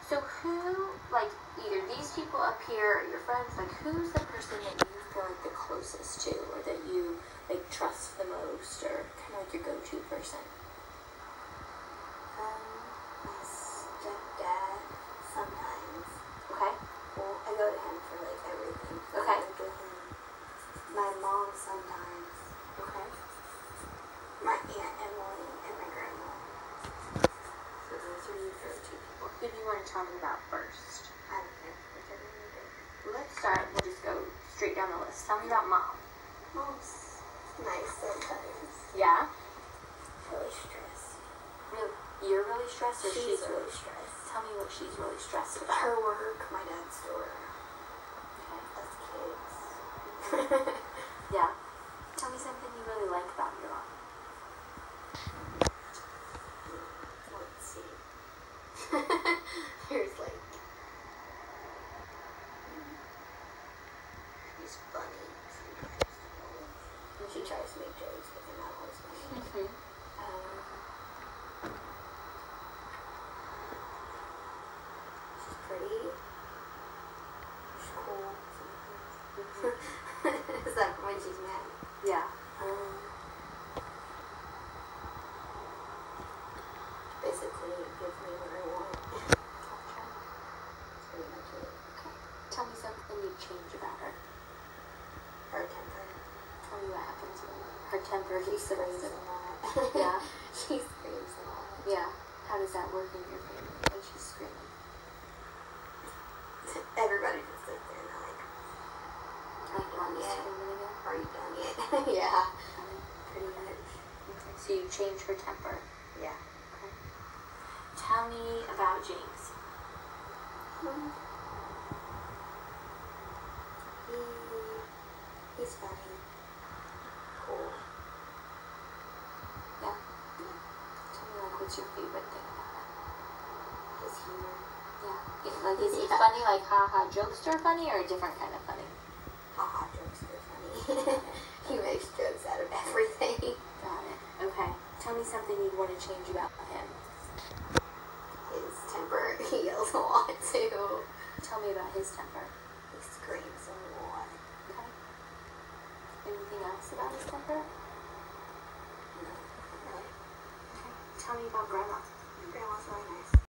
So who, like, either these people up here or your friends, like, who's the person that you feel like the closest to, or that you, like, trust the most, or kind of like your go-to person? My stepdad, sometimes. Okay. Well, I go to him for, like, everything. So Okay. I go to him. My mom, sometimes. Okay. My Aunt Emily and my grandma. So those are your go-to people. Who do you want to tell me about first? I don't care. Whichever you do. Let's start, we'll just go straight down the list. Tell me about Mom. Mom's nice sometimes. Yeah? Really stressed. Really? You're really stressed, or She's really stressed. Tell me what she's really stressed about. Her work, my dad's store. Okay. Us kids. Yeah. Tell me something you really like about your mom. Let's see. There's like. She's funny sometimes. And she tries to make jokes, but they're not always funny. She's pretty. She's cool sometimes. Except when she's mad. Yeah. Basically, it gives me what I want. Gotcha. That's pretty much it. Okay. Tell me something you'd change about her. Her temper. Tell me what happens when her temper She gets screams the a lot. Yeah. She screams a lot. Yeah. How does that work in your family when she's screaming? Everybody just sits there and they're like, Like, done yet? screaming again? Are you done yet? Yeah. Pretty much. Okay. So you change her temper. Yeah. Okay. Tell me about James. He's funny. Cool. Yeah. Tell me, like, what's your favorite thing about him? His humor. Yeah. Like, is he funny, like, ha-ha jokester funny, or a different kind of funny? Haha, jokes are funny. He makes jokes out of everything. Got it. Okay. Tell me something you'd want to change about him. His temper, he yells a lot too. Tell me about his temper. He screams a lot. Okay. Anything else about his temper? No, not really. Okay. Tell me about Grandma. Grandma's really nice.